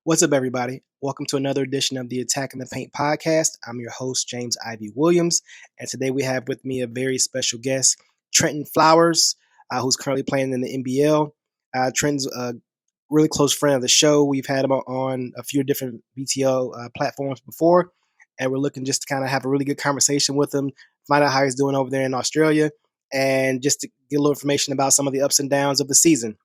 What's up, everybody? Welcome to another edition of the Attack in the Paint podcast. I'm your host, James Ivy Williams, and today we have with me a very special guest, Trentyn Flowers, who's currently playing in the NBL. Trentyn's a really close friend of the show. We've had him on a few different BTO platforms before, and we're looking just to kind of have a really good conversation with him, find out how he's doing over there in Australia, and just to get a little information about some of the ups and downs of the season.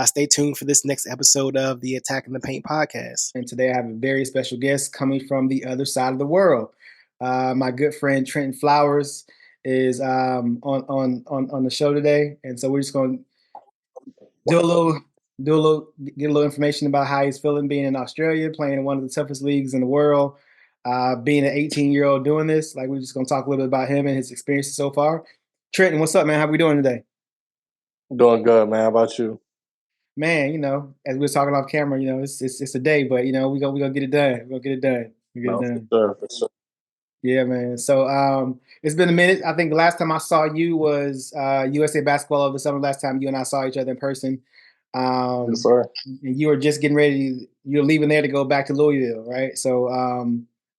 Stay tuned for this next episode of the Attack in the Paint podcast. And today I have a very special guest coming from the other side of the world. My good friend Trentyn Flowers is on the show today, and so we're just going to get a little information about how he's feeling being in Australia, playing in one of the toughest leagues in the world, being an 18-year-old doing this. Like, we're just going to talk a little bit about him and his experiences so far. Trentyn, what's up, man? How we doing today? Doing good, man. How about you? Man, as we were talking off camera, it's a day, but we're gonna get it done. We're gonna get it done. For sure. Yeah, man. So it's been a minute. I think the last time I saw you was USA Basketball over the summer. Last time you and I saw each other in person. Yes, sir. And you were just getting ready. You're leaving there to go back to Louisville, right? So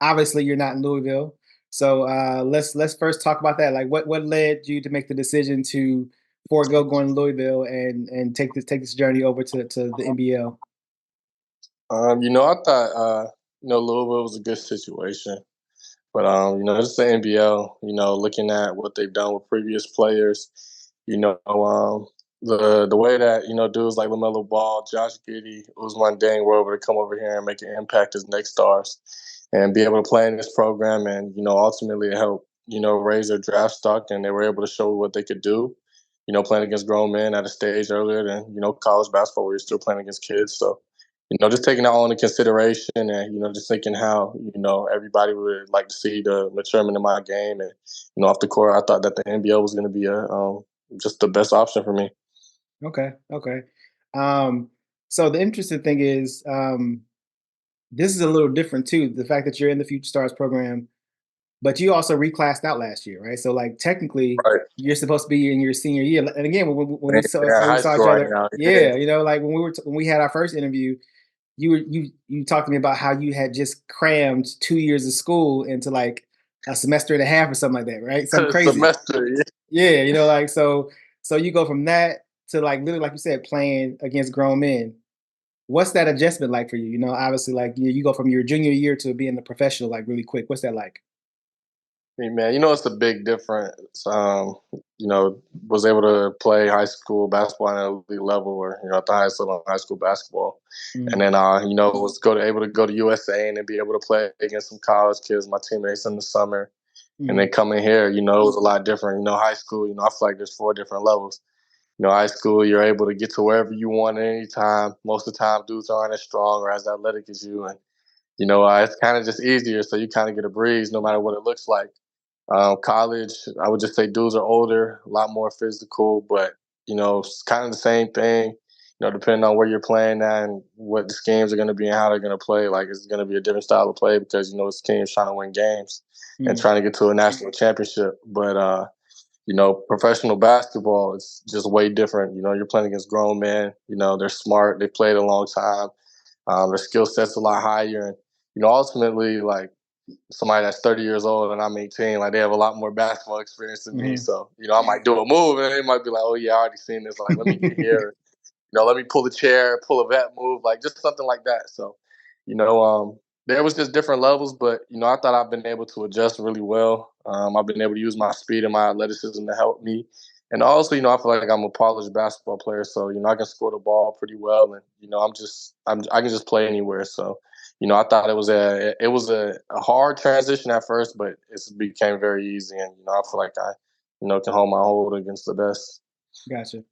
obviously you're not in Louisville. So let's first talk about that. Like, what led you to make the decision to forego going to Louisville and take this journey over to the NBL? I thought Louisville was a good situation, but it's the NBL. Looking at what they've done with previous players, the way that dudes like LaMelo Ball, Josh Giddey, Ousmane Dieng were able to come over here and make an impact as next stars, and be able to play in this program, and ultimately help raise their draft stock, and they were able to show what they could do. Playing against grown men at a stage earlier than, college basketball where you're still playing against kids. So, just taking that all into consideration and, just thinking how, everybody would like to see the maturement in my game. And, off the court, I thought that the NBL was going to be just the best option for me. Okay. So the interesting thing is this is a little different too. The fact that you're in the Future Stars program, but you also reclassed out last year, right? So, like, technically, Right. You're supposed to be in your senior year. And again, when we saw each other, right now. like when we had our first interview, you talked to me about how you had just crammed 2 years of school into like a semester and a half or something like that, right? Something crazy. Semester, Yeah. So you go from that to, like, literally, like you said, playing against grown men. What's that adjustment like for you? Obviously, like, you go from your junior year to being a professional, like, really quick. What's that like? Hey, man, it's a big difference. Was able to play high school basketball at an elite level, or at the highest level of high school basketball, and then was able to go to USA and then be able to play against some college kids, my teammates in the summer, and then coming here, it was a lot different. High school, I feel like there's 4 different levels. High school, you're able to get to wherever you want at any time. Most of the time, dudes aren't as strong or as athletic as you, and it's kind of just easier, so you kind of get a breeze no matter what it looks like. College, I would just say dudes are older, a lot more physical, but it's kind of the same thing. Depending on where you're playing at and what the schemes are going to be and how they're going to play, like, it's going to be a different style of play because it's teams trying to win games and trying to get to a national championship. But professional basketball, it's just way different. You're playing against grown men. They're smart. They played a long time. Their skill set's a lot higher, and ultimately, like, somebody that's 30 years old and I'm 18, like, they have a lot more basketball experience than me. So, I might do a move and they might be like, oh, yeah, I already seen this. Like, let me get here. Let me pull a chair, pull a vet move, like, just something like that. So, there was just different levels, but, I thought I've been able to adjust really well. I've been able to use my speed and my athleticism to help me. And also, I feel like I'm a polished basketball player. So, I can score the ball pretty well. And, I can just play anywhere. So, I thought it was a hard transition at first, but it became very easy, and I feel like I can hold my hold against the best. Gotcha.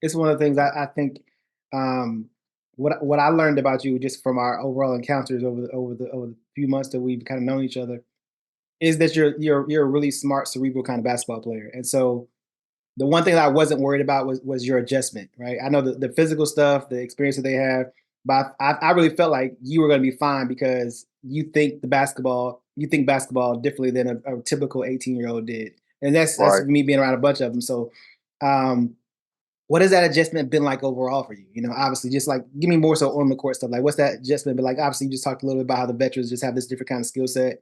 It's one of the things I think. What I learned about you just from our overall encounters over the few months that we've kind of known each other is that you're a really smart, cerebral kind of basketball player, and so the one thing that I wasn't worried about was your adjustment, right? I know the physical stuff, the experience that they have, but I really felt like you were going to be fine because you think basketball differently than a typical 18-year-old did, and that's Right. me being around a bunch of them. So, um, what has that adjustment been like overall for you? You know, obviously, just like give me more so on the court stuff. Like, what's that adjustment been like? Obviously, you just talked a little bit about how the veterans just have this different kind of skill set.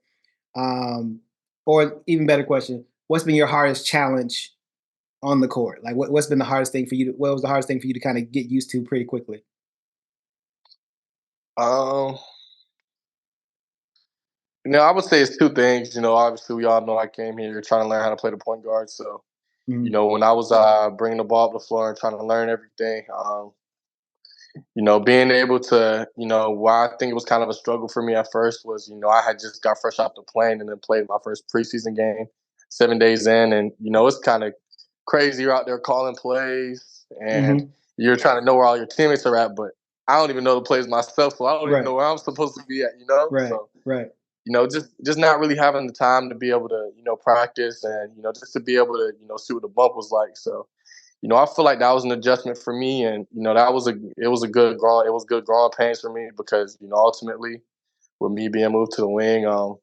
Or even better question, what's been your hardest challenge on the court? Like, what's been the hardest thing for you? What was the hardest thing for you to kind of get used to pretty quickly? Um, I would say it's two things. Obviously we all know I came here trying to learn how to play the point guard. So, Mm-hmm. when I was bringing the ball up the floor and trying to learn everything, being able to, why I think it was kind of a struggle for me at first was, I had just got fresh off the plane and then played my first preseason game 7 days in. And, it's kind of crazy. You're out there calling plays and Mm-hmm. you're trying to know where all your teammates are at. But I don't even know the plays myself, so I don't even Right, know where I'm supposed to be at, right, So, right. just not really having the time to be able to, practice and, just to be able to, see what the bump was like. So, I feel like that was an adjustment for me, and it was good growing pains for me because ultimately with me being moved to the wing, I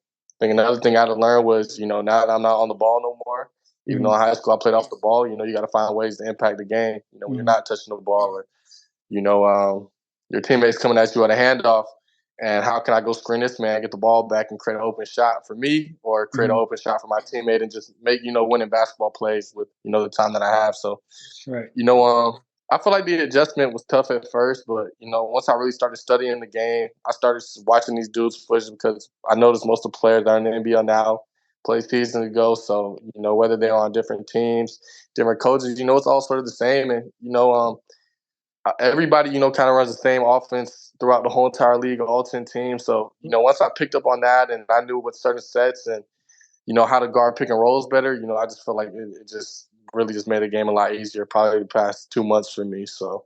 think another thing I had to learn was now that I'm not on the ball no more. Even though Mm-hmm. in high school I played off the ball, you got to find ways to impact the game. When you're Mm-hmm. not touching the ball, or you know, your teammates coming at you at a handoff, and how can I go screen this man, get the ball back, and create an open shot for me, or create an Mm-hmm. open shot for my teammate, and just make winning basketball plays with the time that I have. So Right. I feel like the adjustment was tough at first, but once I really started studying the game, I started watching these dudes push because I noticed most of the players that are in the NBA now play seasons ago. So whether they're on different teams, different coaches, it's all sort of the same, and everybody kind of runs the same offense throughout the whole entire league, all 10 teams. So once I picked up on that and I knew what certain sets and how to guard pick and rolls better, I just feel like it just really just made the game a lot easier probably the past 2 months for me. So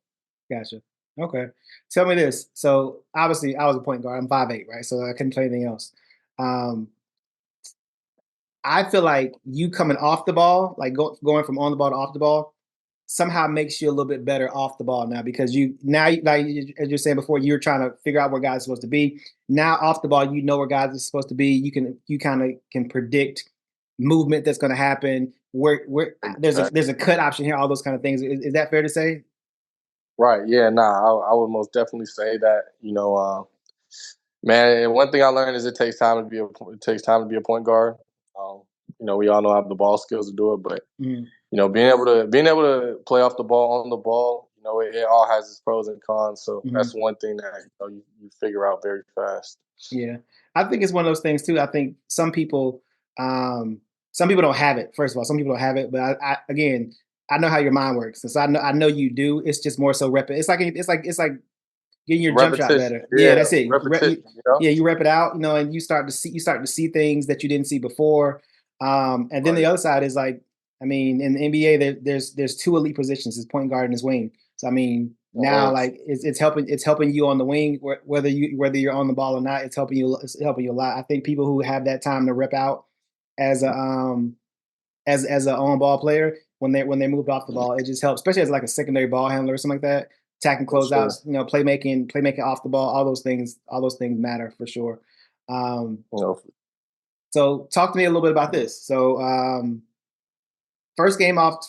Gotcha. Okay. Tell me this. So obviously, I was a point guard. I'm 5'8", right? So I couldn't play anything else. Um, I feel like you coming off the ball, like going from on the ball to off the ball, somehow makes you a little bit better off the ball now because like as you're saying before, you're trying to figure out where guys are supposed to be. Now off the ball, you know where guys are supposed to be. You kind of can predict movement that's going to happen. Where there's a cut option here, all those kind of things. Is that fair to say? right, yeah, nah, I would most definitely say that. Man, one thing I learned is it takes time to be a point guard. Um, we all know I have the ball skills to do it, but Mm-hmm. being able to play off the ball, on the ball, it all has its pros and cons. So Mm-hmm. that's one thing that you figure out very fast. Yeah, I think it's one of those things too. I think um, some people don't have it. First of all, some people don't have it. But again, I know how your mind works, and so I know you do. It's just more so rep it. It's like getting your jump shot Repetition, better. Yeah, yeah, that's it. repetition. Yeah, you rep it out, and you start to see things that you didn't see before. And then the Right, other side is like, I mean, in the NBA, there's two elite positions: it's point guard and his wing. So I mean, now mhm, like it's helping you on the wing, whether you're on the ball or not. It's helping you a lot. I think people who have that time to rep out as a as a on ball player when they moved off the ball, it just helps, especially as like a secondary ball handler or something like that. Attacking for sure. closeouts, playmaking off the ball, all those things matter for sure. Um, You know, so talk to me a little bit about this. So first game out,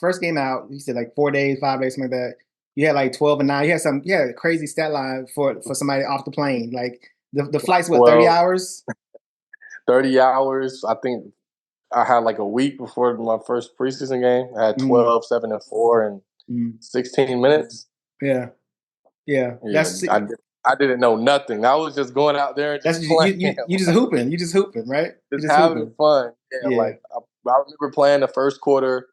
you said like 4 days, 5 days, something like that. You had like 12 and 9. You had a crazy stat line for somebody off the plane. Like the flight's what, 30 well, hours? 30 hours. I think I had like a week before my first preseason game. I had Mm, 12, 7, and 4 in mm. 16 minutes. Yeah, yeah. Yeah, I didn't know nothing. I was just going out there and That's just playing, you just like hooping. You just hooping, right? You just just having hooping. fun. Yeah, Yeah. like I remember playing the first quarter.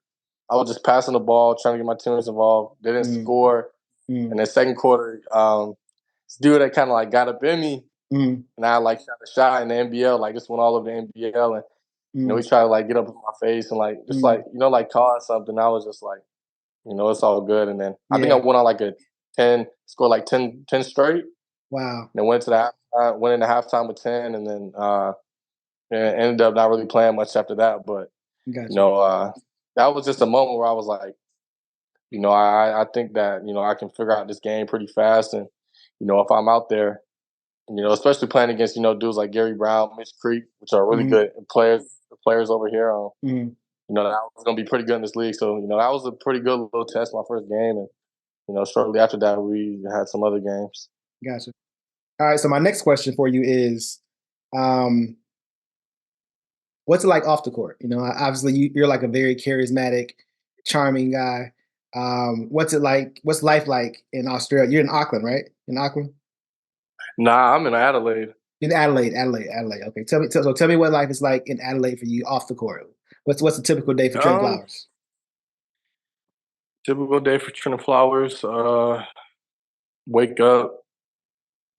I was just passing the ball, trying to get my teammates involved. They didn't Mm, score, and mm, then second quarter, this dude that kind of like got up in me, mm, and I like shot a shot in the NBL, like just went all over the NBL, and he mm, tried to like get up in my face and like just mm. like like cause something. I was just like, it's all good. And then I think I Yeah. went on like a 10, scored like 10 straight. Wow. And then went into halftime with 10, and then ended up not really playing much after that. But you Gotcha. know, uh, that was just a moment where I was like, I think that I can figure out this game pretty fast, and if I'm out there, especially playing against dudes like Gary Brown, Mitch Creek, which are really Mm, good players over here. mm. That I was gonna be pretty good in this league. So that was a pretty good little test my first game, and shortly after that, we had some other games. Gotcha. All right. So my next question for you is, um, what's it like off the court? Obviously you're like a very charismatic, charming guy. What's it like? What's life like in Australia? You're in Auckland, right? In Auckland? Nah, I'm in Adelaide. In Adelaide. Okay. Tell me what life is like in Adelaide for you off the court. What's a typical day for Trentyn Um, Flowers? Typical day for Trentyn Flowers. Wake up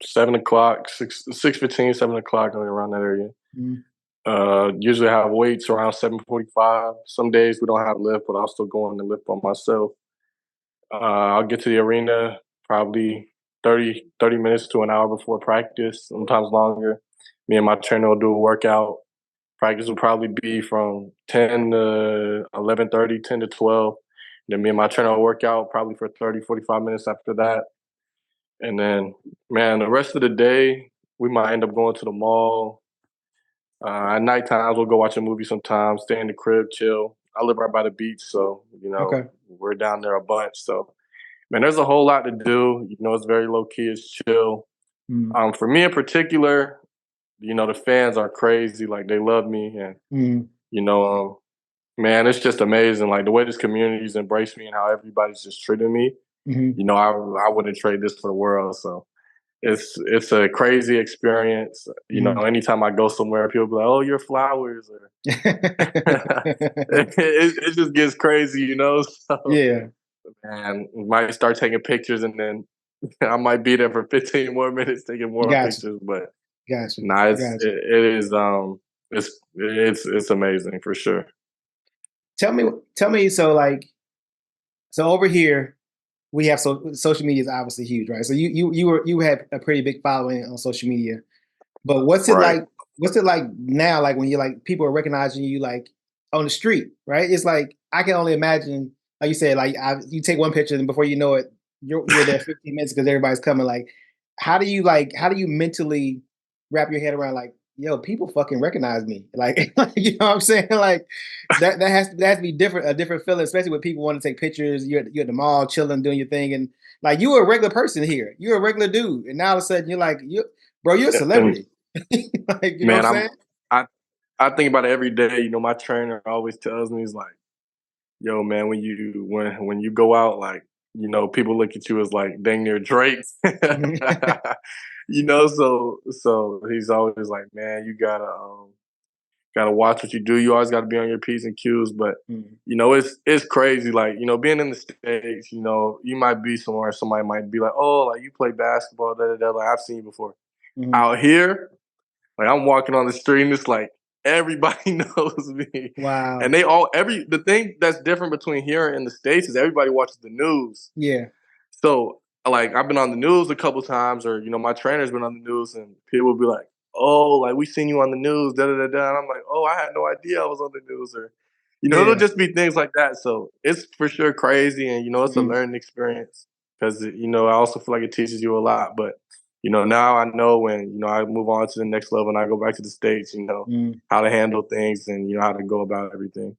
7 o'clock, 6:15, 7 o'clock, around that area. Mm, Usually have weights around 7:45. Some days we don't have lift, but I'll still go in the lift by myself. I'll get to the arena probably 30 minutes to an hour before practice, sometimes longer. Me and my trainer will do a workout. Practice will probably be from 10 to 11:30, 10 to 12. Then me and my trainer will work out probably for 30, 45 minutes after that. And then, man, the rest of the day, we might end up going to the mall. At night times, we'll go watch a movie sometimes, stay in the crib, chill. I live right by the beach, so, okay. we're down there a bunch. So, man, there's a whole lot to do. It's very low key, it's chill. Mm, For me in particular, the fans are crazy. Like, they love me. And, mm, you know, um, man, it's just amazing. Like, the way this community's embraced me and how everybody's just treating me, mm, I wouldn't trade this for the world. So, it's a crazy experience. mm. Anytime I go somewhere, people be like, "Oh, you're Flowers," or it just gets crazy. So, Yeah, man, we might start taking pictures, and then I might be there for 15 more minutes taking more gotcha, pictures. But gotcha, nah, gotcha. it is it's amazing for sure. Tell me. So over here, we have social media is obviously huge, right? So you have a pretty big following on social media. But what's it Right. like? What's it like now? Like when you're like people are recognizing you like on the street, right? It's like I can only imagine, like you said, you take one picture and before you know it, you're there 15 minutes because everybody's coming. Like, how do you mentally wrap your head around like, yo, people fucking recognize me? Like, you know what I'm saying? Like that has to be a different feeling, especially when people want to take pictures. You're at the mall chilling, doing your thing, and like you were a regular person here. You're a regular dude, and now all of a sudden you're like, bro, you're a And celebrity. Like, you know what I'm man, saying? I I think about it every day. My trainer always tells me, he's like, yo, man, when you go out, like, people look at you as like dang near Drake. So he's always like, man, you gotta watch what you do. You always gotta be on your P's and Q's. But Mhm. it's crazy. Like, being in the States, you might be somewhere, somebody might be like, oh, like you play basketball, da da da. Like I've seen you before. Mhm. Out here, like I'm walking on the street and it's like everybody knows me. And Wow. the thing that's different between here and the States is everybody watches the news. Yeah. So like I've been on the news a couple times, or my trainer's been on the news, and people will be like, "Oh, like we seen you on the news, da da da da." And I'm like, "Oh, I had no idea I was on the news," or it'll Yeah. just be things like that. So it's for sure crazy, and it's a Mhm. learning experience because I also feel like it teaches you a lot. But now I know when I move on to the next level and I go back to the States, Mhm. how to handle things and how to go about everything.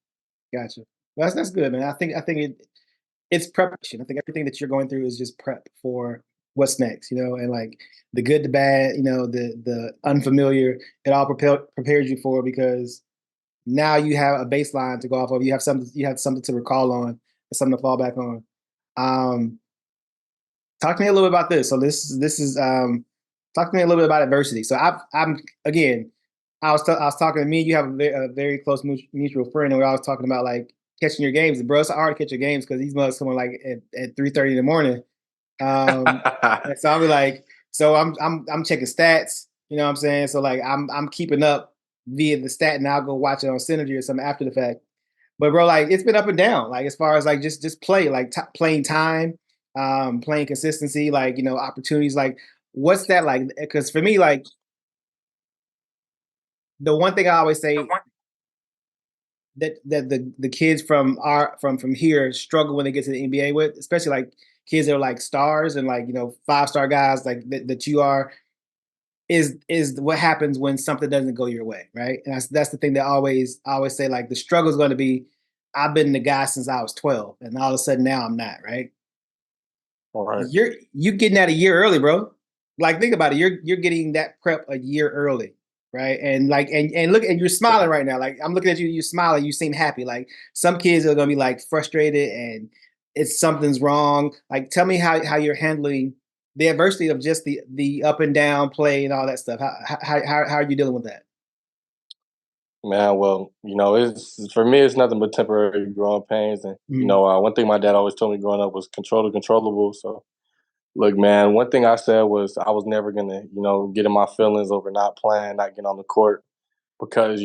Gotcha. Well, that's good, man. I think it's preparation. I think everything that you're going through is just prep for what's next, and like the good, the bad, the unfamiliar. It all prepares you for because now you have a baseline to go off of. You have something to recall on, something to fall back on. Um, Talk to me a little bit about this. So this is talk to me a little bit about adversity. So I'm again, I was talking to me. You have a very close mutual friend, and we're always talking about like catching your games. And bro, it's hard to catch your games because these motherfuckers come on like at 3:30 in the morning. Um, and so I'll be like, so I'm checking stats. You know what I'm saying? So like I'm keeping up via the stat, and I'll go watch it on Synergy or something after the fact. But bro, like it's been up and down. Like as far as like just play, like playing time, playing consistency, like opportunities. Like what's that like? Because for me, like the one thing I always say that the kids from here struggle when they get to the NBA with, especially like kids that are like stars and like 5-star guys like that you are, is what happens when something doesn't go your way, right? And that's the thing that I always say, like the struggle is going to be, I've been the guy since I was 12, and all of a sudden now I'm not, right? All right. You getting that a year early, bro. Like think about it. You're getting that prep a year early, right? And like and look, and you're smiling right now. Like I'm looking at you, you smiling, you seem happy. Like some kids are gonna be like frustrated and it's something's wrong. Like tell me how you're handling the adversity of just the up and down play and all that stuff. How are you dealing with that? Man, well, it's for me, it's nothing but temporary growing pains. And Mm, one thing my dad always told me growing up was control the controllable. So, look, man, one thing I said was I was never gonna, get in my feelings over not playing, not getting on the court because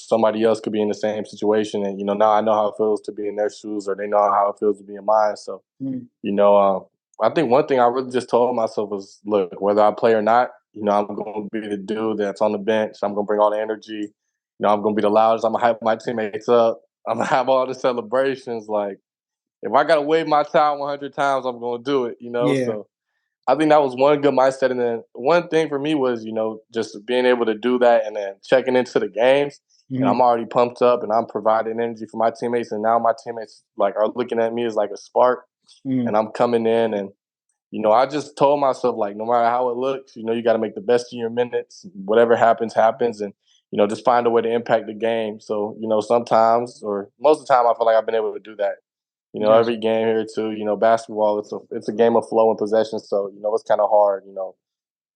somebody else could be in the same situation, and now I know how it feels to be in their shoes, or they know how it feels to be in mine. So, mm, you know, I think one thing I really just told myself was, look, whether I play or not, I'm going to be the dude that's on the bench. I'm going to bring all the energy. I'm going to be the loudest. I'm going to hype my teammates up. I'm going to have all the celebrations. Like, if I got to wave my towel 100 times, I'm going to do it. yeah. So I think that was one good mindset. And then one thing for me was, just being able to do that and then checking into the games. And I'm Mm, already pumped up and I'm providing energy for my teammates. And now my teammates like are looking at me as like a spark. And mm, I'm coming in and I just told myself, like, no matter how it looks, you got to make the best of your minutes. Whatever happens, happens. And, just find a way to impact the game. So, sometimes or most of the time, I feel like I've been able to do that. gotcha. Every game here, too, basketball, it's a game of flow and possession. So, it's kind of hard.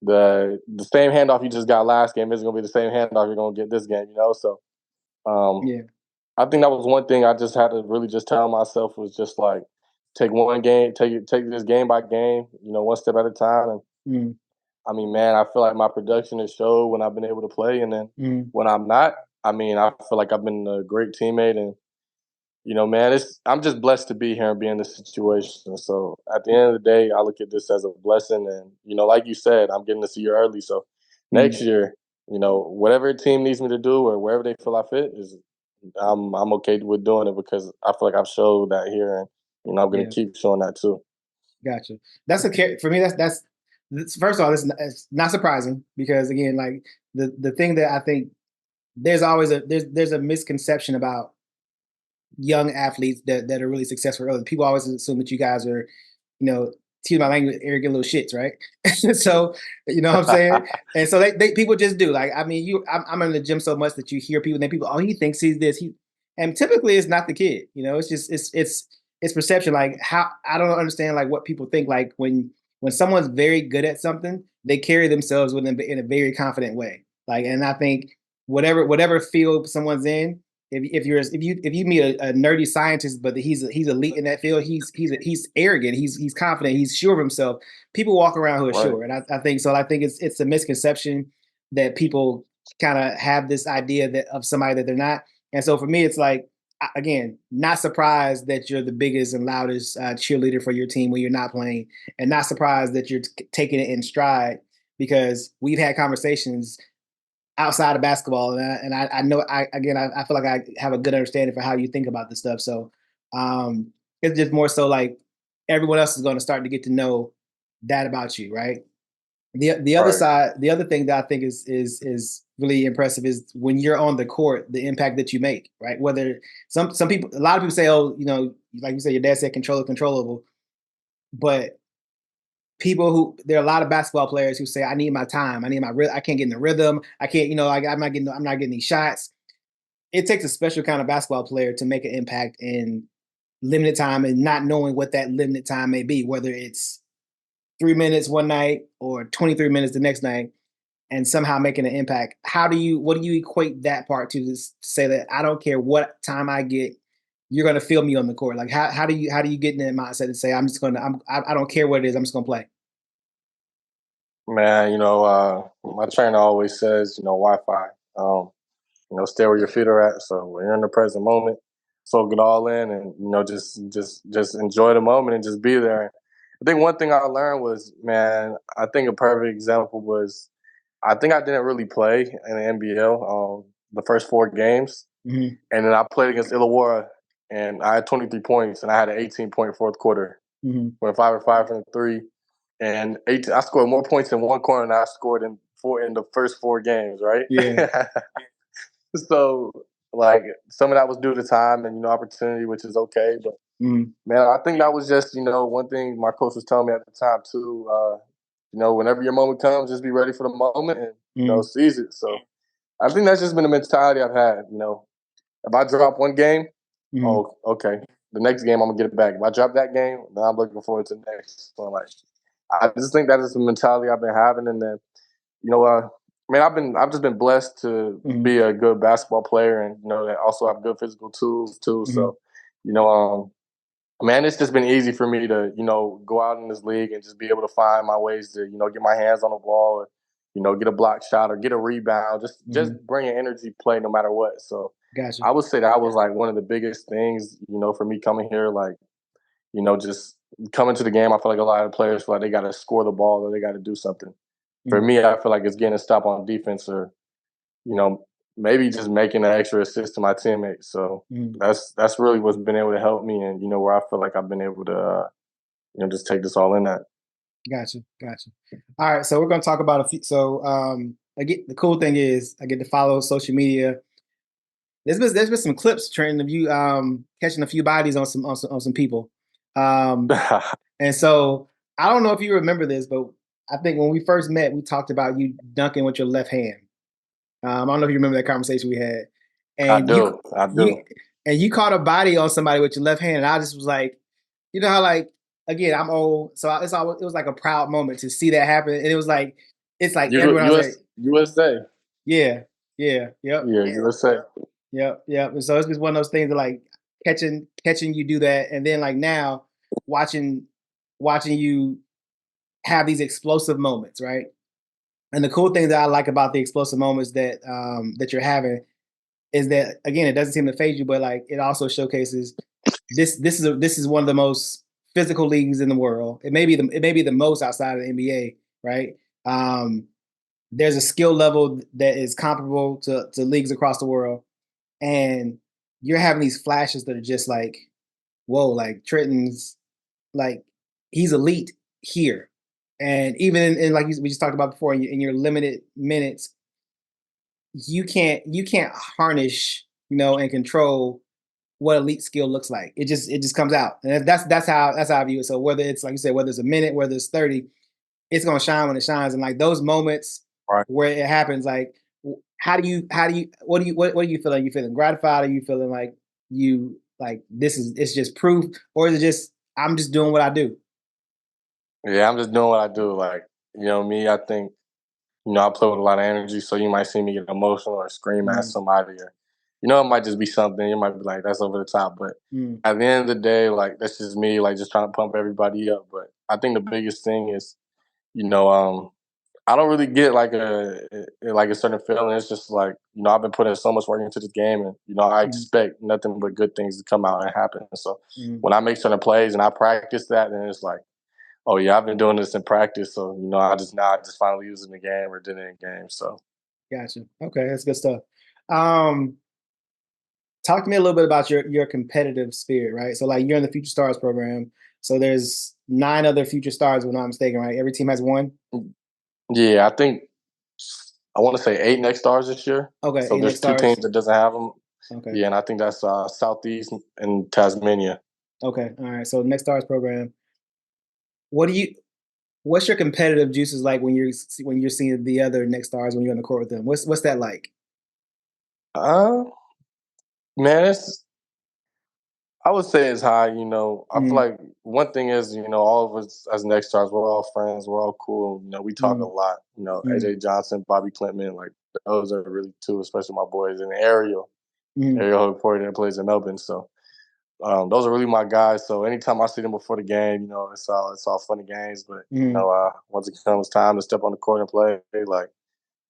The same handoff you just got last game isn't going to be the same handoff you're going to get this game. So, um, Yeah. I think that was one thing I just had to really just tell myself was just like take one game, take this game by game, one step at a time. And Mm, I mean, man, I feel like my production has showed when I've been able to play, and then mm, when I'm not, I mean, I feel like I've been a great teammate, and man, I'm just blessed to be here and be in this situation. So at the end of the day, I look at this as a blessing, and like you said, I'm getting this a year early. So next mm, year, whatever team needs me to do or wherever they feel I fit is, I'm okay with doing it because I feel like I've showed that here, and I'm gonna yeah. keep showing that too. Gotcha. That's for me. First of all, it's not surprising because again, like the thing that I think there's a misconception about young athletes that are really successful early. People always assume that you guys are, excuse my language, arrogant little shits, right? So you know what I'm saying. And so they people just do. Like I mean, I'm in the gym so much that you hear people, and then people, oh, he thinks he's this. And typically it's not the kid. It's just it's perception. Like how I don't understand like what people think. Like when someone's very good at something, they carry themselves in a very confident way. Like, and I think whatever field someone's in, if you meet a nerdy scientist, but he's elite in that field, he's arrogant, he's confident, he's sure of himself. People walk around who are Right. sure, and I think so. I think it's a misconception that people kind of have this idea that of somebody that they're not. And so for me, it's like again, not surprised that you're the biggest and loudest cheerleader for your team when you're not playing, and not surprised that you're taking it in stride because we've had conversations outside of basketball, and I know I feel like I have a good understanding for how you think about this stuff. So it's just more so like everyone else is going to start to get to know that about you, right? The other Right. side, the other thing that I think is really impressive is when you're on the court, the impact that you make, right? Whether some people, a lot of people say, oh, like you said, your dad said controllable, but people who there are a lot of basketball players who say I need my time, I can't get in the rhythm, I can't, I'm not getting these shots. It takes a special kind of basketball player to make an impact in limited time and not knowing what that limited time may be, whether it's 3 minutes one night or 23 minutes the next night, and somehow making an impact. What do you equate that part to say that I don't care what time I get, you're going to feel me on the court? Like how do you get in that mindset and say I'm just going to I don't care what it is, I'm just going to play. Man, my trainer always says, Wi-Fi. Stay where your feet are at. So when you're in the present moment, soak it all in, and just enjoy the moment and just be there. I think one thing I learned was, man, I think a perfect example was I think I didn't really play in the NBL the first 4 games, Mm-hmm. and then I played against Illawarra, and I had 23 points, and I had an 18-point fourth quarter. Mm-hmm. Went 5 or 5 from the three, and 18, I scored more points in one quarter than I scored in the first 4 games. Right. Yeah. So, like, some of that was due to time and opportunity, which is okay. But Man, I think that was just, one thing my coach was telling me at the time too. Whenever your moment comes, just be ready for the moment and, seize it. So I think that's just been the mentality I've had. If I drop one game, oh, okay. The next game, I'm going to get it back. If I drop that game, then I'm looking forward to the next one. Like, I just think that is the mentality I've been having. And then, man, I've just been blessed to be a good basketball player and, also have good physical tools too. So, you know, man, it's just been easy for me to, go out in this league and just be able to find my ways to, get my hands on the ball or, get a block shot or get a rebound, just bring an energy play no matter what. So Gotcha. I would say that was like one of the biggest things, for me coming here, like, just coming to the game. I feel like a lot of players feel like they got to score the ball or they got to do something. For me, I feel like it's getting a stop on defense or, you know, maybe just making an extra assist to my teammates. So that's really what's been able to help me, and where I feel like I've been able to, just take this all in at. Gotcha. All right, so we're going to talk about a few. So, again, the cool thing is I get to follow social media. There's been some clips, Trentyn, of you catching a few bodies on some people, and so I don't know if you remember this, but I think when we first met, we talked about you dunking with your left hand. I don't know if you remember that conversation we had, I and do. you caught a body on somebody with your left hand, and I just was like, you know how like again I'm old, so it was like a proud moment to see that happen, and it was like it's like everyone was like, USA. yeah, Yeah, USA. yep. And so it's just one of those things that like catching you do that, and then like now watching you have these explosive moments, right? And the cool thing that I like about the explosive moments that you're having is that again, it doesn't seem to phase you, but like it also showcases this is one of the most physical leagues in the world. It may be the most outside of the NBA, right? There's a skill level that is comparable to leagues across the world, and you're having these flashes that are just like, whoa, like Trentyn's like he's elite here. And even in like we just talked about before, in your limited minutes, you can't harness, and control what elite skill looks like. It just comes out, and that's how I view it. So whether it's like you said, whether it's a minute, whether it's 30, it's gonna shine when it shines. And like those moments Right. where it happens, like what are you feeling? Are you feeling gratified? Are you feeling like you like it's just proof, or is it just I'm just doing what I do? Yeah, I'm just doing what I do. Like, me, I think, I play with a lot of energy, so you might see me get emotional or scream at somebody, or, it might just be something. You might be like, that's over the top. But at the end of the day, like, that's just me, like, just trying to pump everybody up. But I think the biggest thing is, I don't really get like a certain feeling. It's just like, I've been putting so much work into this game, and I expect nothing but good things to come out and happen. So when I make certain plays and I practice that, then it's like, oh yeah, I've been doing this in practice. So I just finally use it in the game or did it in game. So Gotcha. Okay, that's good stuff. Um, Talk to me a little bit about your competitive spirit, right? So like you're in the Future Stars program. So there's 9 other Future Stars, if I'm not mistaken, right? Every team has one. yeah, I think I want to say 8 next stars this year. Okay, So 8 next there's 2 teams stars. that doesn't have them. Okay. Yeah, and I think that's Southeast and Tasmania. Okay. All right. So next stars program. What do you what's your competitive juices like when you're seeing the other next stars when you're on the court with them? What's that like? Uh, man, I would say it's high. I feel Mm, like one thing is, all of us as next stars, we're all friends, we're all cool. We talk a mm, lot. mm, AJ Johnson, Bobby Clintman, like those are really two, especially my boys, and Ariel. mm, Ariel Porter that plays in Melbourne. So those are really my guys. So anytime I see them before the game, it's all funny games. But mm, once it comes time to step on the court and play, like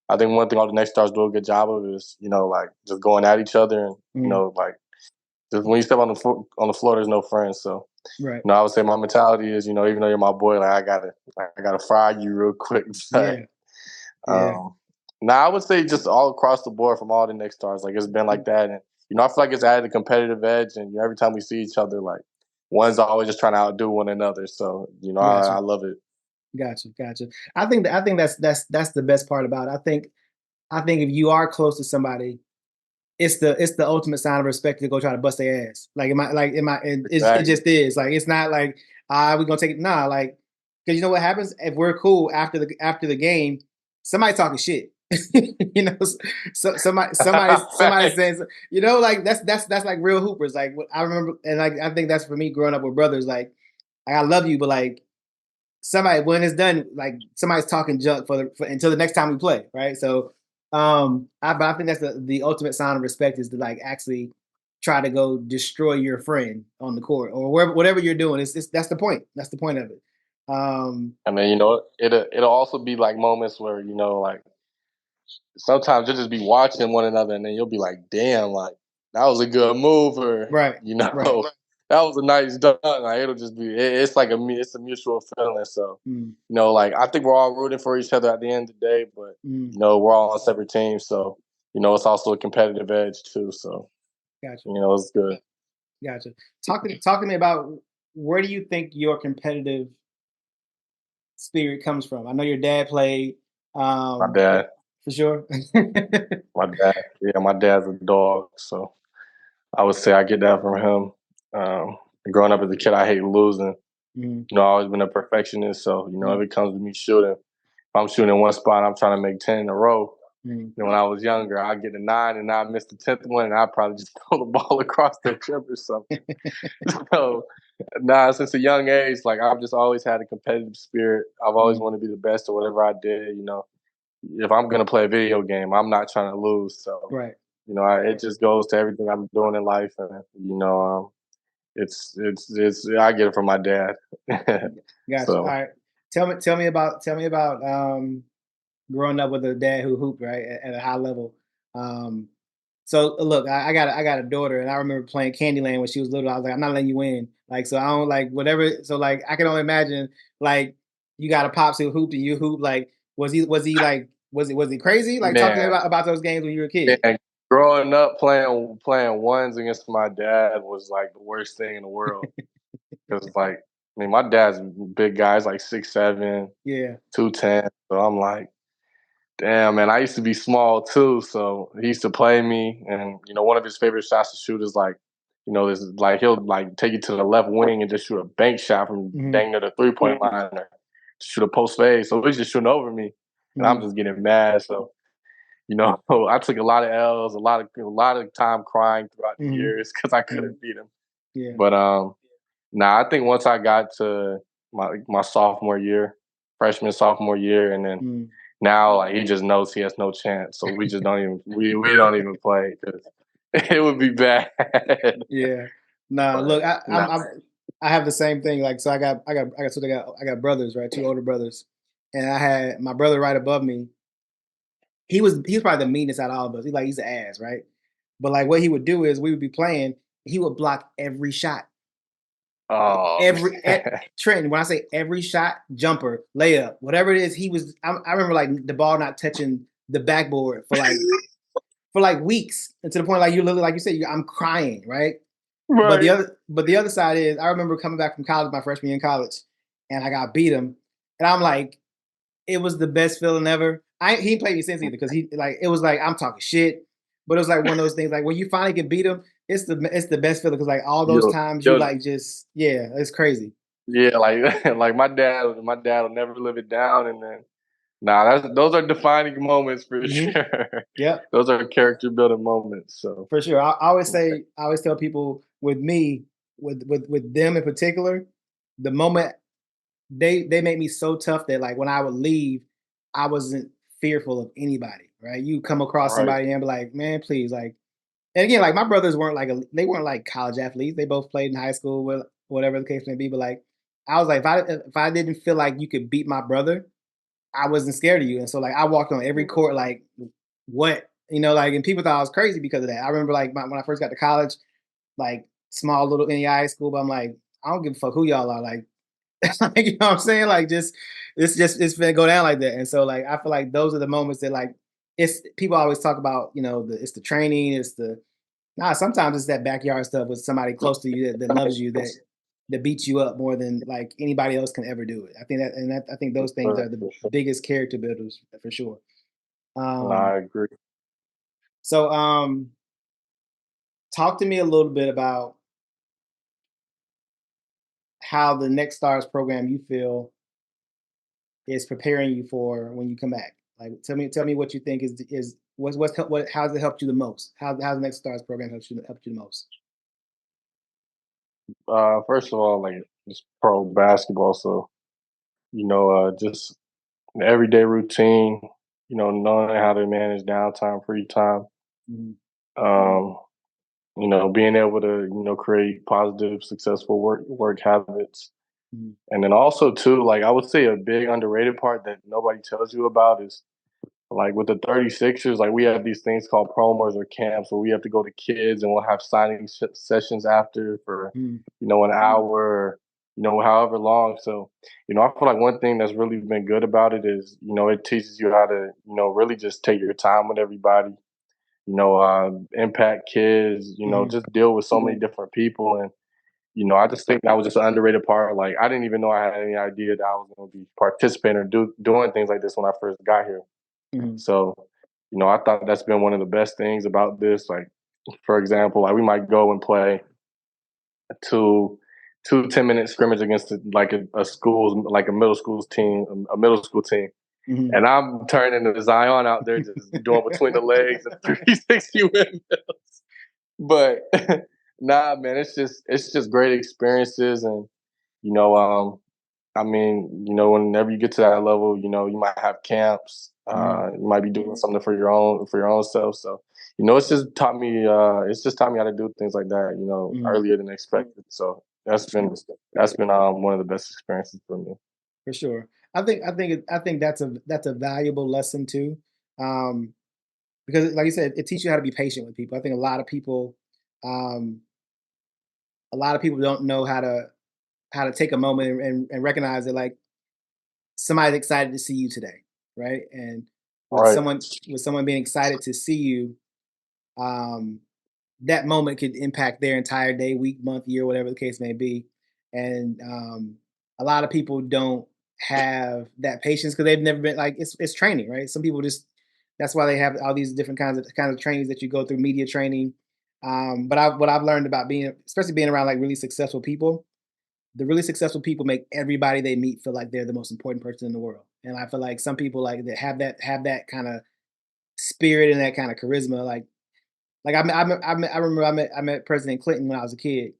I think one thing all the next stars do a good job of is like just going at each other and mm. like just when you step on the floor, there's no friends. So Right. I would say my mentality is even though you're my boy, like I gotta fry you real quick. But Yeah. Yeah. um, now I would say just all across the board from all the next stars, like it's been like that, and I feel like it's added a competitive edge, and every time we see each other, like one's always just trying to outdo one another. So Gotcha. I love it. Gotcha. I think that's the best part about it. I think if you are close to somebody, it's the ultimate sign of respect to go try to bust their ass. It Exactly. just is. Like it's not like we gonna take it. Nah, like because you know what happens if we're cool after the game, somebody talking shit. you know, so somebody Facts. saying, you know, like that's like real hoopers. Like what I remember, and like I think that's for me growing up with brothers. Like I love you, but like somebody when it's done, like somebody's talking junk for until the next time we play, right? So, but I think that's the ultimate sign of respect is to like actually try to go destroy your friend on the court or whatever you're doing. It's that's the point. That's the point of it. I mean, it'll also be like moments where like sometimes you'll just be watching one another, and then you'll be like, "Damn, like that was a good move," or right, right. that was a nice dunk. Like it'll just be, it's like it's a mutual feeling. So, Mm, like I think we're all rooting for each other at the end of the day, but mm, we're all on separate teams, so it's also a competitive edge too. So, gotcha, it's good. gotcha. Talk to me about where do you think your competitive spirit comes from? I know your dad played, My um, dad, for sure. my dad's a dog, so I would say I get that from him. Growing up as a kid, I hate losing. Mm, I've always been a perfectionist, so if mm, it comes to me shooting, if I'm shooting in one spot, I'm trying to make 10 in a row. mm, When I was younger, I'd get a 9 and I'd miss the 10th one, and I'd probably just throw the ball across the trip or something. So, since a young age, like I've just always had a competitive spirit. I've always mm, wanted to be the best at whatever I did. If I'm gonna play a video game, I'm not trying to lose. So, right. it just goes to everything I'm doing in life, and it's I get it from my dad. Gotcha. All So right. Tell me about growing up with a dad who hooped right at a high level. Um, so look, I got a daughter, and I remember playing Candyland when she was little. I was like, I'm not letting you win. Like, so I don't like whatever. So like, I can only imagine like you got a pops who hooped and you hoop. Like, was he crazy? Like, talk to me man, about those games when you were a kid. man, growing up playing ones against my dad was like the worst thing in the world because like my dad's a big guy, he's like 6'7", Yeah. 210. So I'm like, damn, man, I used to be small too, so he used to play me, and one of his favorite shots to shoot is like, this like he'll like take you to the left wing and just shoot a bank shot from Hmm. dang near the 3-point line, or shoot a post fade. So he's just shooting over me, and I'm Hmm. just getting mad. So I took a lot of L's, a lot of time crying throughout the Hmm. years because I Hmm. couldn't beat him. Yeah. But I think once I got to my sophomore year, freshman sophomore year, and then Mm. now, like, he just knows he has no chance, so we just don't even we don't even play because it would be bad. Yeah. Nah, But look, nah, I have the same thing. Like, so I got brothers, right? Two older brothers, and I had my brother right above me. He was probably the meanest out of all of us. He's an ass, right? But like, what he would do is we would be playing. He would block every shot, oh every at man, Trent. When I say every shot, jumper, layup, whatever it is, he was. I remember like the ball not touching the backboard for like weeks, and to the point like you literally like you said, I'm crying, right? right? But the other side is I remember coming back from college, my freshman year in college, and I got beat him, and I'm like, it was the best feeling ever. He didn't play me since either because he like it was like I'm talking shit, but it was like one of those things like when you finally can beat him, it's the best feeling because like all those Yo, times you yo, like just yeah, it's crazy. yeah, like like my dad will never live it down, and then those are defining moments for Hmm. sure. Yep, Those are character building moments. So for sure. I always tell people with me with them in particular, the moment they made me so tough that like when I would leave, I wasn't fearful of anybody. Right? You come across right, somebody and be like, man, please, like. And again, like my brothers weren't they weren't like college athletes. They both played in high school, whatever the case may be. But like, I was like, if I didn't feel like you could beat my brother, I wasn't scared of you. And so like, I walked on every court like, what like, and people thought I was crazy because of that. I remember like when I first got to college, like small little NEI school, but I'm like, I don't give a fuck who y'all are. Like, like, you know what I'm saying? Like it's gonna go down like that. And so like I feel like those are the moments that like it's people always talk about, it's the training, it's the sometimes it's that backyard stuff with somebody close to you that loves you that beats you up more than like anybody else can ever do it. I think I think those things are the for sure. biggest character builders for sure. No, Um I agree. so talk to me a little bit about how the Next Stars program you feel is preparing you for when you come back. Like, tell me what you think is what how's it helped you the most? How's the Next Stars program helped you the most? First of all, like just pro basketball, so just an everyday routine. Knowing how to manage downtime, free time. Mhm, Um, being able to create positive, successful work habits, mhm, and then also too, like I would say, a big underrated part that nobody tells you about is like with the 36ers, like we have these things called promos or camps where we have to go to kids and we'll have signing sessions after for, mhm, an hour, or, however long. So, I feel like one thing that's really been good about it is, it teaches you how to, really just take your time with everybody, impact kids, mhm, just deal with so many different people. And, I just think that was just an underrated part. Like, I didn't even know I had any idea that I was going to be participating or doing things like this when I first got here. mhm, So, I thought that's been one of the best things about this. Like, for example, like we might go and play two two 10-minute scrimmage against like a school's like a middle school's team, a middle school team. mhm. And I'm turning the Zion out there just doing between the legs and 360 windmills. But nah, man, it's just great experiences. And you know, I mean, whenever you get to that level, you might have camps. Mhm, You might be doing something for your own self. So, it's just taught me how to do things like that, mhm. earlier than expected. So that's been one of the best experiences for me. For sure. I think that's a valuable lesson too. Um, because like you said, it teaches you how to be patient with people. I think um, a lot of people don't know how to take a moment and recognize that like somebody's excited to see you today, right? And with Right. someone being excited to see you, um, that moment could impact their entire day, week, month, year, whatever the case may be. And a lot of people don't have that patience because they've never been like it's training, right? Some people just that's why they have all these different kinds of trainings that you go through, media training. But what I've learned about being, especially being around like really successful people, the really successful people make everybody they meet feel like they're the most important person in the world. And I feel like some people like that have that kind of spirit and that kind of charisma, like I remember I met President Clinton when I was a kid,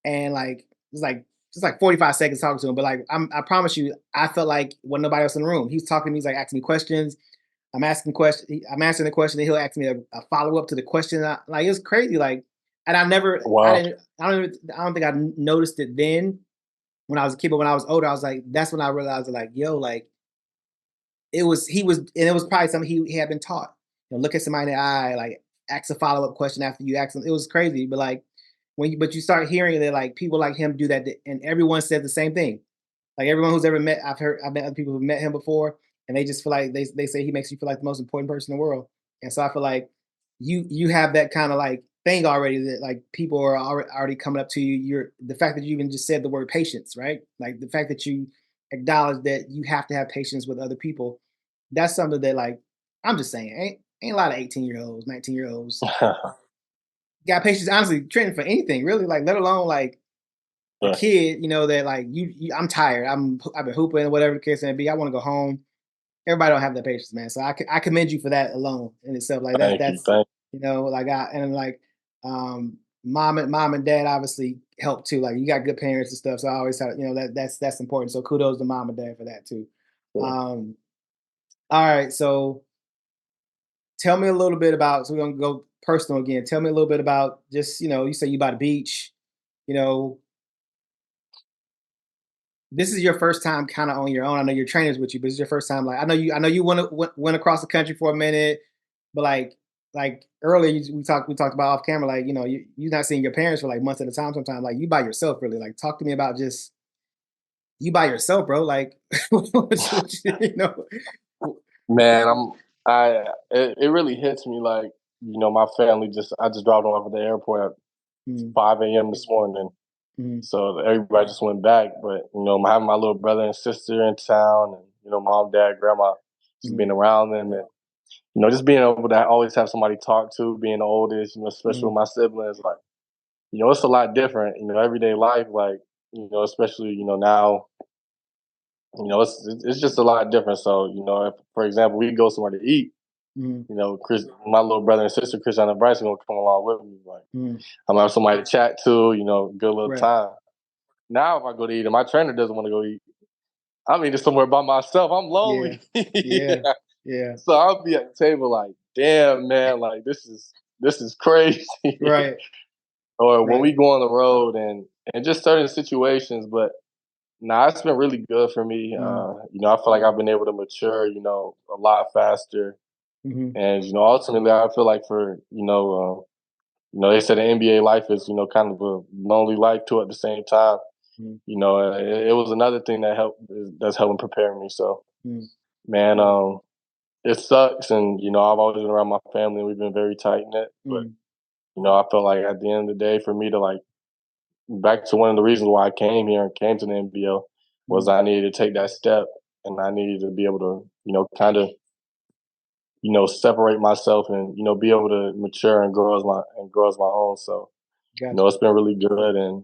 and like it's like just like 45 seconds talking to him, but like I promise you, I felt like when nobody else in the room. He was talking to me, he's like asking me questions. I'm asking questions. I'm answering the question, and he'll ask me a follow up to the question. Like it's crazy. Like, and Wow. I don't think I noticed it then when I was a kid, but when I was older, I was like, that's when I realized like, yo, like and it was probably something he had been taught. Look at somebody in the eye, like ask a follow up question after you ask them. It was crazy, but like but you start hearing that like people like him do that, and everyone said the same thing. Like everyone who's ever met, I've met other people who've met him before, and they just feel like they say he makes you feel like the most important person in the world. And so I feel like you have that kind of like thing already that like people are already coming up to you. You're the fact that you even just said the word patience, right? Like the fact that you acknowledge that you have to have patience with other people. That's something that like I'm just saying ain't a lot of 18-year-olds, 19-year-olds got patience. Honestly, training for anything really, like let alone like a Yeah. kid, that like I'm tired. I've been hooping, whatever the case may be. I want to go home. Everybody don't have that patience, man. So I commend you for that alone in itself. Like Thank you. that's Thank like like mom and dad obviously help too. Like you got good parents and stuff. So I always have that's important. So kudos to mom and dad for that too. you. Um, all right, so tell me a little bit about. So we're gonna go personal again. Tell me a little bit about just you say you by the beach. You know, this is your first time kind of on your own. I know your trainers with you, but it's your first time. Like I know you went across the country for a minute, but like earlier we talked about off camera. Like you're not seeing your parents for like months at a time. Sometimes like you by yourself, really. Like talk to me about just you by yourself, bro. Like Man, it really hits me like, my family I just dropped them off at the airport at Mm, 5 a.m. this morning. mm, So everybody just went back. But, having my little brother and sister in town and, mom, dad, grandma, just mm, being around them. And, just being able to always have somebody to talk to, being the oldest, especially with my siblings, like, it's a lot different, everyday life, like, especially, now, it's just a lot different. So, if, for example, we go somewhere to eat, Chris, my little brother and sister, Christian and Bryce, are gonna come along with me. Like, I'm gonna have somebody to chat to, good little Right. time. Now, if I go to eat and my trainer doesn't want to go eat, I'm eating somewhere by myself. I'm lonely. Yeah. Yeah. So I'll be at the table like, damn, man, like this is crazy. Right. Or when Right. we go on the road and just certain situations, but it's been really good for me. I feel like I've been able to mature, a lot faster. And, ultimately I feel like for, they said the NBA life is, kind of a lonely life too at the same time. It was another thing that's helping prepare me. So, man, it sucks. And, I've always been around my family and we've been very tight knit. But, I felt like at the end of the day for me to like, back to one of the reasons why I came here and came to the NBL was I needed to take that step and I needed to be able to, kind of, separate myself and, be able to mature and grow as my own. So, Gotcha. it's been really good. And,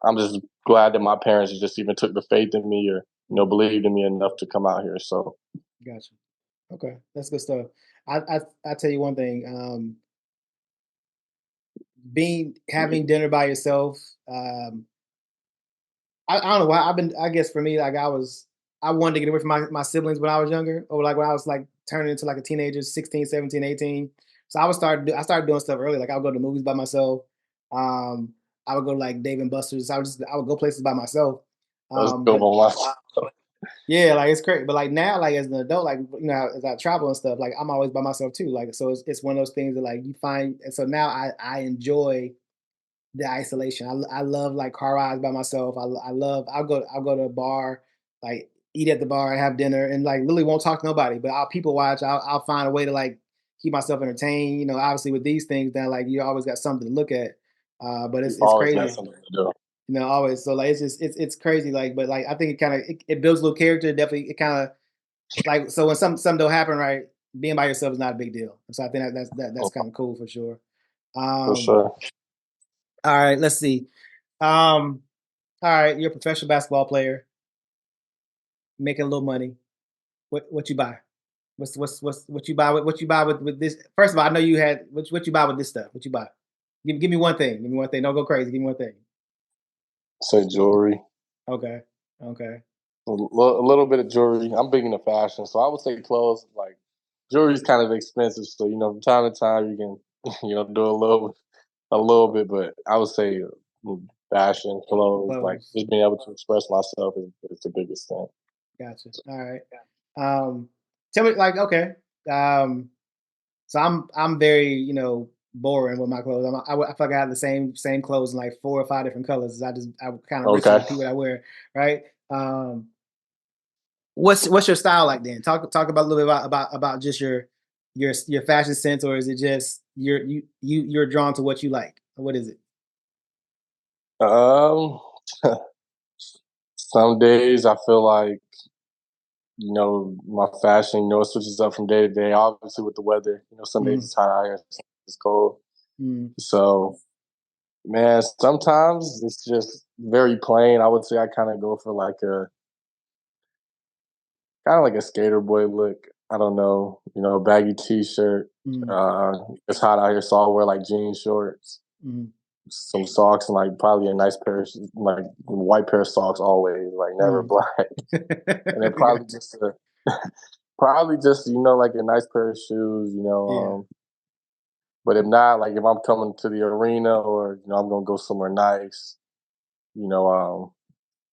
I'm just glad that my parents just even took the faith in me or, believed in me enough to come out here. So, Gotcha. Okay, that's good stuff. I tell you one thing. Having dinner by yourself. I don't know why I guess for me, like I wanted to get away from my siblings when I was younger, or like when I was like turning into like a teenager, 16, 17, 18. So I started doing stuff early. Like I would go to the movies by myself. Um, I would go to like Dave and Buster's. I would go places by myself. let's go But on my. yeah, like it's crazy. But like now, like as an adult, like as I travel and stuff, like I'm always by myself too. Like so it's one of those things that like you find and so now I enjoy the isolation. I love like car rides by myself. I love I'll go to a bar, like eat at the bar, have dinner, and like literally won't talk to nobody. But I'll people watch. I'll find a way to like keep myself entertained. Obviously with these things, that like you always got something to look at. But You it's always got crazy. something to do. Always. So like it's just it's crazy. Like but like I think it kind of it builds a little character. Definitely it kind of like so when something don't happen right, being by yourself is not a big deal. So I think that's kind of cool for sure. For Um, sure. all right, let's see. Um, all right, you're a professional basketball player, making a little money. What you buy? What you buy what you buy with this? First of all, I know you had what you buy with this stuff. What you buy? Give me one thing. Give me one thing. Don't go crazy. Give me one thing. Say jewelry. Okay. Okay. A little bit of jewelry. I'm big into fashion, so I would say clothes. Like jewelry's kind of expensive, so from time to time you can do a little bit, but I would say fashion, clothes, like Clothes. just being able to express myself is the biggest thing. Gotcha. All right. Um, tell me like okay. Um, so I'm very boring with my clothes. I feel like I have the same clothes in like 4 or 5 different colors. I kind of rinse and Okay. repeat what I wear. Right. What's your style like then? Talk about a little bit about just your fashion sense, or is it just you're drawn to what you like? What is it? Um, some days I feel like my fashion, it switches up from day to day. Obviously, with the weather, some days Mm, it's hot out here, some days it's cold. mm, So, man, sometimes it's just very plain. I would say I kind of go for like a kind of like a skater boy look. I don't know, baggy t-shirt. mm, Uh, it's hot out here, so I'll wear like jean shorts, mm, some socks, and like probably a nice pair of like white pair of socks always, like never mm. black. And then probably Gotcha. just probably just like a nice pair of shoes. Yeah. But if not, like if I'm coming to the arena or I'm gonna go somewhere nice, you know,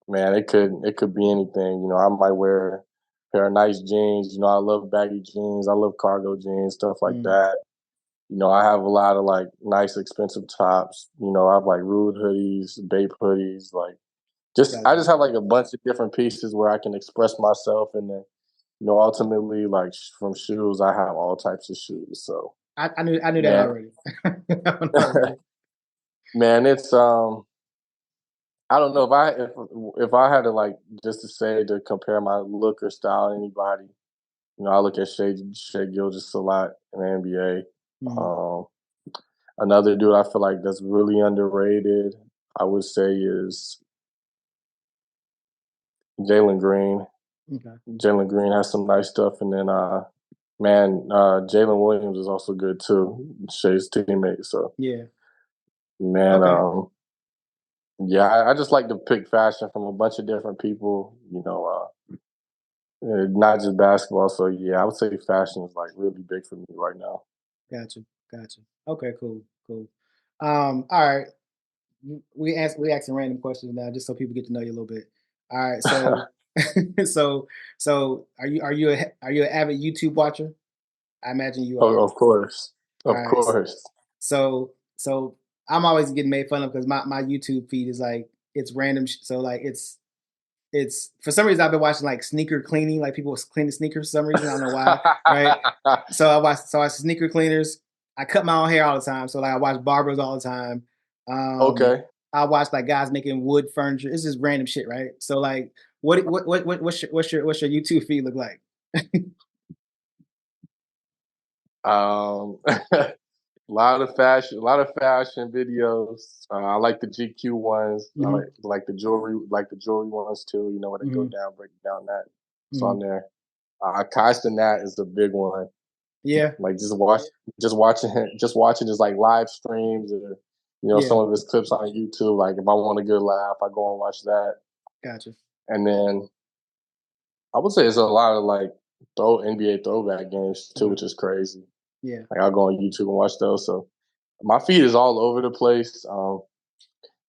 man, it could be anything. I might wear a pair of nice jeans. I love baggy jeans. I love cargo jeans, stuff like Mm, that. I have a lot of like nice expensive tops. I have like Rude hoodies, Bape hoodies, like I gotcha. just have like a bunch of different pieces where I can express myself, and then ultimately like from shoes, I have all types of shoes. So I knew that man, already. Already. man, it's I don't know if I had to like just to say to compare my look or style to anybody. I look at Shea Gilgeous a lot in the NBA. Mm-hmm. Another dude I feel like that's really underrated, I would say, is Jalen Green. Okay. Jalen Green has some nice stuff, and then Jalen Williams is also good too. Shea's teammate. So Yeah. man, Okay. yeah, I just like to pick fashion from a bunch of different people. Not just basketball. So yeah, I would say fashion is like really big for me right now. Gotcha. Gotcha. Okay. Cool. Cool. All right. We asking random questions now, just so people get to know you a little bit. All right. So, so, are you an avid YouTube watcher? I imagine you are. Oh, of course, All of right. course. So I'm always getting made fun of because my YouTube feed is like it's random. So like it's for some reason I've been watching like sneaker cleaning, like people cleaning sneakers for some reason. I don't know why, right? So I watch sneaker cleaners. I cut my own hair all the time. So like I watch barbers all the time. Um, Okay. I watch like guys making wood furniture. It's just random shit, right? So like what's your YouTube feed look like? Um, a a lot of fashion videos. I like the GQ ones. I Hmm. like the jewelry ones too. You know, when they go Hmm. down, break down that. It's Hmm. on there. Constant that is the big one. Yeah, Like just watching his like live streams or yeah, some of his clips on YouTube. Like if I want a good laugh, I go and watch that. gotcha. And then I would say it's a lot of like throw NBA throwback games too, Okay, which is crazy. yeah, Like I'll go on YouTube and watch those. So my feed is all over the place.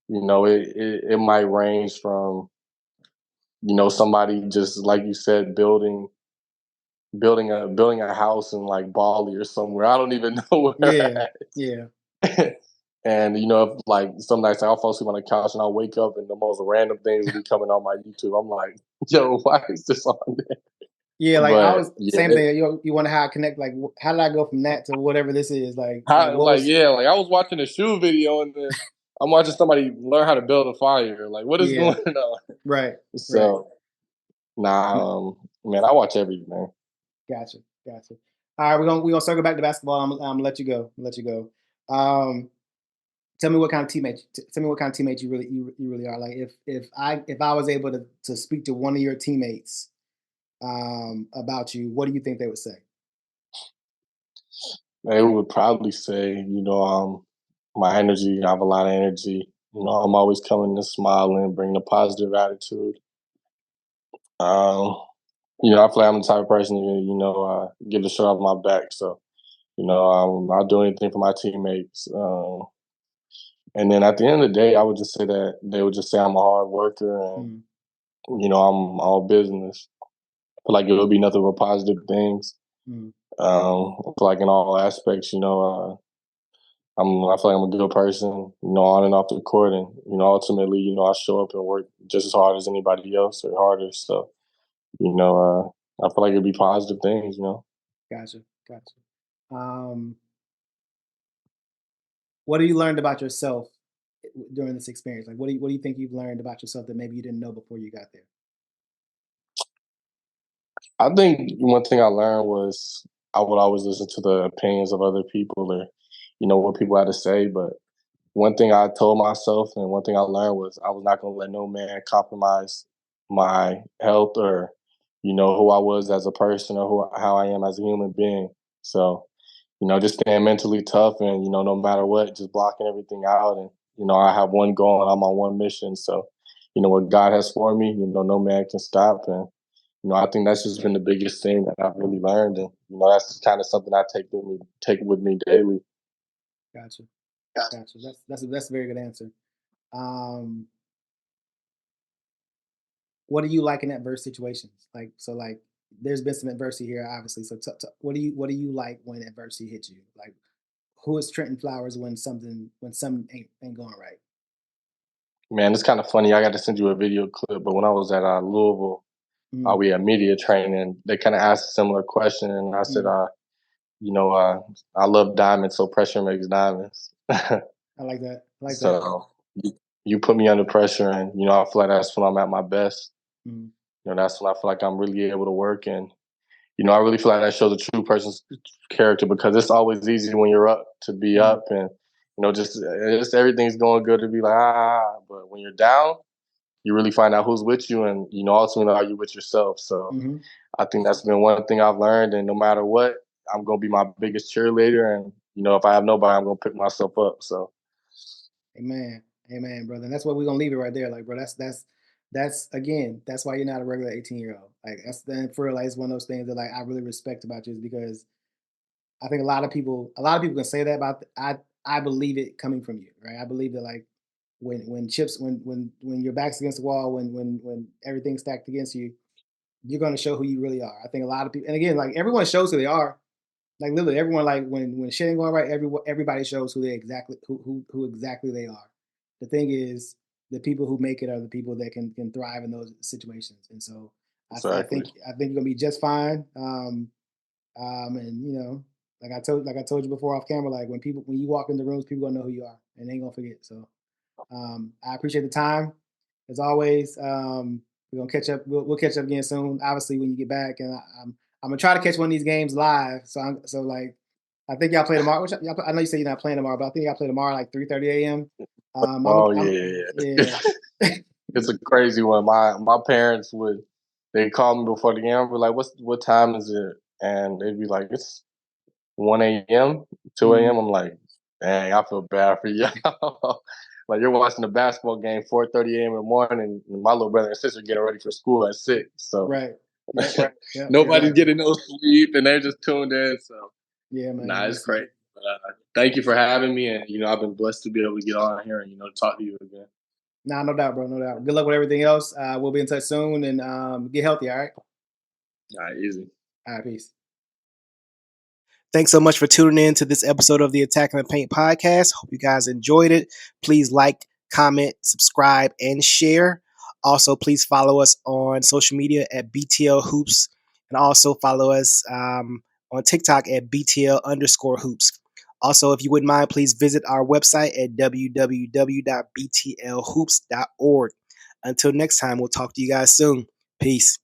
It might range from somebody just like you said building a house in like Bali or somewhere. I don't even know where yeah, yeah, at. And if, like some nights I'll fall asleep on the couch and I'll wake up and the most random things will be coming on my YouTube. I'm like, yo, why is this on there? yeah. Like I But was yeah, same thing. You wonder how I connect? Like how did I go from that to whatever this is? Like what like was? yeah, like I was watching a shoe video and then I'm watching somebody learn how to build a fire. Like, what is Yeah, going on? right, right. So man, I watch everything. Gotcha, gotcha. All right, we're gonna circle back to basketball. I'm gonna let you go. Let you go. Tell me what kind of teammate. Tell me what kind of teammate you really are. Like if I was able to speak to one of your teammates about you, what do you think they would say? They would probably say, my energy. I have a lot of energy. I'm always coming and smiling, bringing a positive attitude. Um, I feel like I'm the type of person to, give the shirt off my back. So, I'll do anything for my teammates. And then at the end of the day, I would just say that they would just say I'm a hard worker and, Mm, I'm all business. I feel like it would be nothing but positive things. mm, I feel like in all aspects, I feel like I'm a good person, on and off the court, and ultimately, I show up and work just as hard as anybody else or harder. So, I feel like it'd be positive things. gotcha, gotcha. Um, what have you learned about yourself during this experience? Like, what do you think you've learned about yourself that maybe you didn't know before you got there? I think one thing I learned was I would always listen to the opinions of other people or, what people had to say. But one thing I told myself and one thing I learned was I was not going to let no man compromise my health or, who I was as a person or how I am as a human being. So, just staying mentally tough and, no matter what, just blocking everything out. And, I have one goal and I'm on one mission. So, what God has for me, no man can stop. And, I think that's just been the biggest thing that I've really learned. And, that's kind of something I take with me daily. Gotcha, gotcha. That's a very good answer. Um, what do you like in adverse situations? Like so, like there's been some adversity here, obviously. So, what do you like when adversity hits you? Like, who is Trenton Flowers when something ain't going right? Man, it's kind of funny. I got to send you a video clip, but when I was at Louisville, Mm, we had media training. They kind of asked a similar question, and I said, mm, I love diamonds, so pressure makes diamonds. I like that. I like that. So you put me under pressure, and I feel like that's when I'm at my best. Mm, That's when I feel like I'm really able to work, and I really feel like that shows a true person's character, because it's always easy when you're up to be up and just everything's going good to be like but when you're down, you really find out who's with you, and ultimately are you with yourself. So I think that's been one thing I've learned, and no matter what, I'm gonna be my biggest cheerleader, and if I have nobody, I'm gonna pick myself up. So Amen. Amen, brother. And that's what we're gonna leave it right there. Like, bro, that's again, that's why you're not a regular 18-year-old. Like that's then for real, like, it's one of those things that like I really respect about you, is because I think a lot of people can say that, but I believe it coming from you, right? I believe that like when your back's against the wall, when everything's stacked against you, you're gonna show who you really are. I think a lot of people, and again, like everyone shows who they are. Like literally everyone, like when shit ain't going right, everybody shows who exactly they are. The thing is, the people who make it are the people that can thrive in those situations. And so exactly. I think you're gonna be just fine. And like I told you before off camera, like when you walk in the rooms, people gonna know who you are and they ain't gonna forget. So I appreciate the time as always. We're gonna catch up. We'll catch up again soon. Obviously, when you get back, and I'm gonna try to catch one of these games live. So like, I think y'all play tomorrow. I know you say you're not playing tomorrow, but I think y'all play tomorrow like 3:30 a.m. Oh yeah, Yeah. it's a crazy one. My parents they call me before the game. We're like, what time is it? And they'd be like, it's 1 a.m., 2 a.m. I'm like, dang, I feel bad for y'all. Like you're watching the basketball game 4:30 a.m. in the morning, and my little brother and sister getting ready for school at 6. So Right. Yep. Yep. nobody's Exactly. getting no sleep, and they're just tuned in. So Yeah, man. nah, it's Listen. great. But, thank you for having me, and I've been blessed to be able to get on here and talk to you again. Nah, no doubt, bro. No doubt. Good luck with everything else. We'll be in touch soon, and get healthy. All right. All right, easy. All right. Peace. Thanks so much for tuning in to this episode of the Attack in the Paint podcast. Hope you guys enjoyed it. Please like, comment, subscribe, and share. Also, please follow us on social media at BTL Hoops, and also follow us on TikTok at BTL_hoops. Also, if you wouldn't mind, please visit our website at www.btlhoops.org. Until next time, we'll talk to you guys soon. Peace.